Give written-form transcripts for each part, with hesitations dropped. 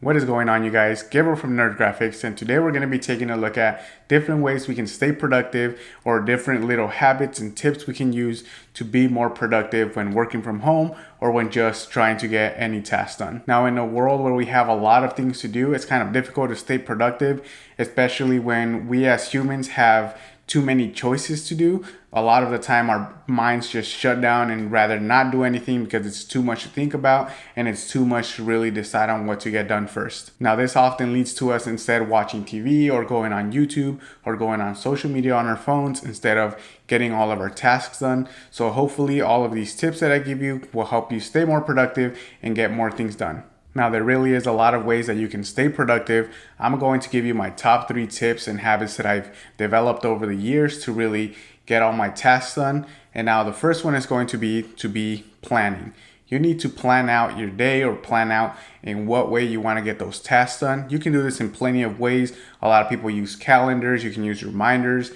What is going on, you guys? Gabriel from NERDGRAFX, and today we're going to be taking a look at different ways we can stay productive or different little habits and tips we can use to be more productive when working from home or when just trying to get any task done. Now, in a world where we have a lot of things to do, it's kind of difficult to stay productive, especially when we as humans have too many choices to do. A lot of the time our minds just shut down and rather not do anything because it's too much to think about and it's too much to really decide on what to get done first. Now, this often leads to us instead watching TV or going on YouTube or going on social media on our phones instead of getting all of our tasks done. So hopefully all of these tips that I give you will help you stay more productive and get more things done. Now, there really is a lot of ways that you can stay productive. I'm going to give you my top 3 tips and habits that I've developed over the years to really get all my tasks done. And now the first one is going to be planning. You need to plan out your day or plan out in what way you want to get those tasks done. You can do this in plenty of ways. A lot of people use calendars, you can use reminders,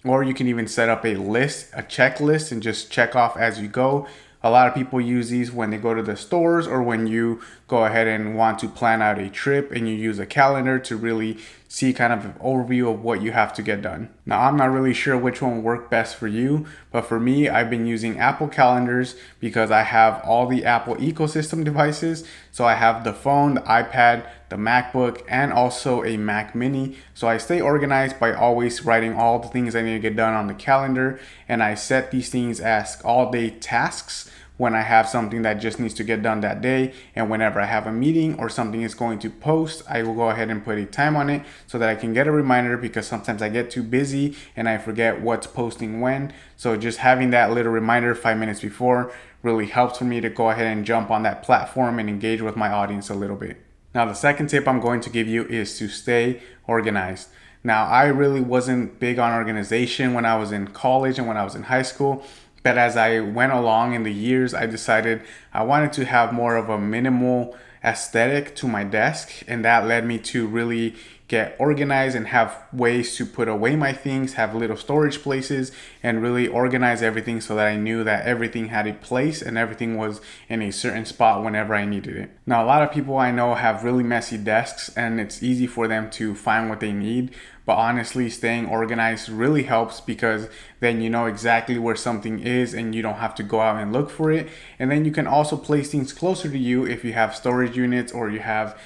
or you can even set up a list, a checklist, and just check off as you go. A lot of people use these when they go to the stores or when you go ahead and want to plan out a trip and you use a calendar to really see kind of an overview of what you have to get done. Now, I'm not really sure which one will work best for you, but for me, I've been using Apple calendars because I have all the Apple ecosystem devices. So I have the phone, the iPad, the MacBook, and also a Mac Mini. So I stay organized by always writing all the things I need to get done on the calendar, and I set these things as all day tasks when I have something that just needs to get done that day. And whenever I have a meeting or something is going to post, I will go ahead and put a time on it so that I can get a reminder, because sometimes I get too busy and I forget what's posting when. So just having that little reminder 5 minutes before really helps for me to go ahead and jump on that platform and engage with my audience a little bit. Now, the second tip I'm going to give you is to stay organized. Now, I really wasn't big on organization when I was in college and when I was in high school. But as I went along in the years, I decided I wanted to have more of a minimal aesthetic to my desk. And that led me to really get organized and have ways to put away my things, have little storage places, and really organize everything so that I knew that everything had a place and everything was in a certain spot whenever I needed it. Now, a lot of people I know have really messy desks and it's easy for them to find what they need. But honestly, staying organized really helps because then you know exactly where something is and you don't have to go out and look for it. And then you can also place things closer to you if you have storage units or you have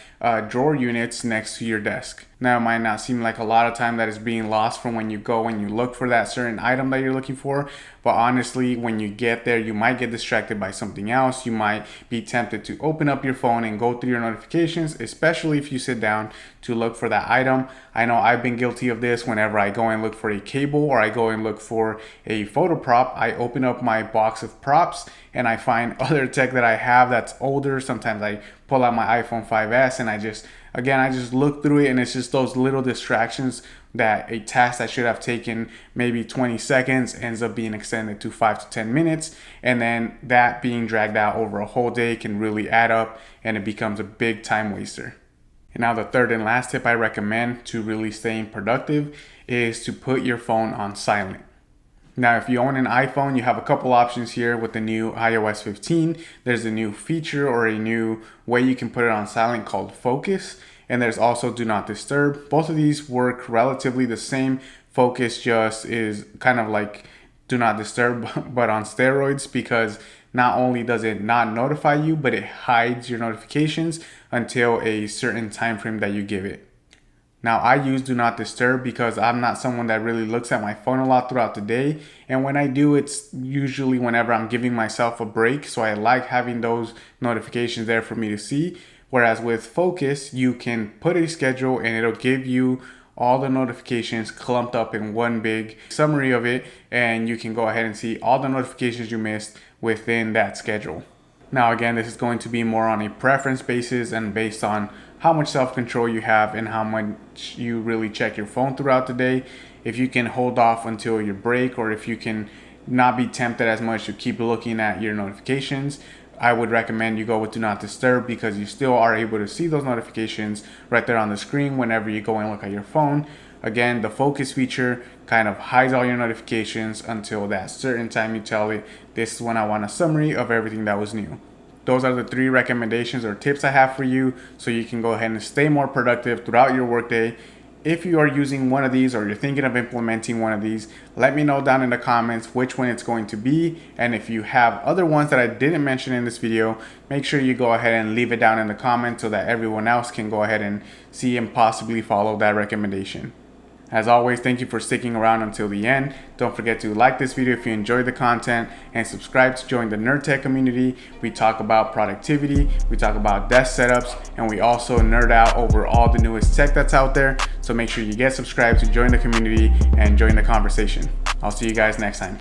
drawer units next to your desk. Now, it might not seem like a lot of time that is being lost from when you go and you look for that certain item that you're looking for. But honestly, when you get there, you might get distracted by something else. You might be tempted to open up your phone and go through your notifications, especially if you sit down to look for that item. I know I've been guilty of this whenever I go and look for a cable or I go and look for a photo prop. I open up my box of props and I find other tech that I have that's older. Sometimes I pull out my iPhone 5S and I just look through it, and it's just those little distractions that a task that should have taken maybe 20 seconds ends up being extended to 5 to 10 minutes. And then that being dragged out over a whole day can really add up and it becomes a big time waster. And now the third and last tip I recommend to really staying productive is to put your phone on silent. Now, if you own an iPhone, you have a couple options here with the new iOS 15. There's a new feature or a new way you can put it on silent called Focus. And there's also Do Not Disturb. Both of these work relatively the same. Focus just is kind of like Do Not Disturb, but on steroids, because not only does it not notify you, but it hides your notifications until a certain time frame that you give it. Now, I use Do Not Disturb because I'm not someone that really looks at my phone a lot throughout the day. And when I do, it's usually whenever I'm giving myself a break. So I like having those notifications there for me to see. Whereas with Focus, you can put a schedule and it'll give you all the notifications clumped up in one big summary of it. And you can go ahead and see all the notifications you missed within that schedule. Now, again, this is going to be more on a preference basis and based on how much self-control you have and how much you really check your phone throughout the day. If you can hold off until your break, or if you can not be tempted as much to keep looking at your notifications, I would recommend you go with Do Not Disturb, because you still are able to see those notifications right there on the screen whenever you go and look at your phone. Again, the Focus feature kind of hides all your notifications until that certain time you tell it, this is when I want a summary of everything that was new. those are the 3 recommendations or tips I have for you so you can go ahead and stay more productive throughout your workday. If you are using one of these or you're thinking of implementing one of these, let me know down in the comments which one it's going to be. And if you have other ones that I didn't mention in this video, make sure you go ahead and leave it down in the comments so that everyone else can go ahead and see and possibly follow that recommendation. As always, thank you for sticking around until the end. Don't forget to like this video if you enjoyed the content and subscribe to join the Nerd Tech community. We talk about productivity, we talk about desk setups, and we also nerd out over all the newest tech that's out there. So make sure you get subscribed to join the community and join the conversation. I'll see you guys next time.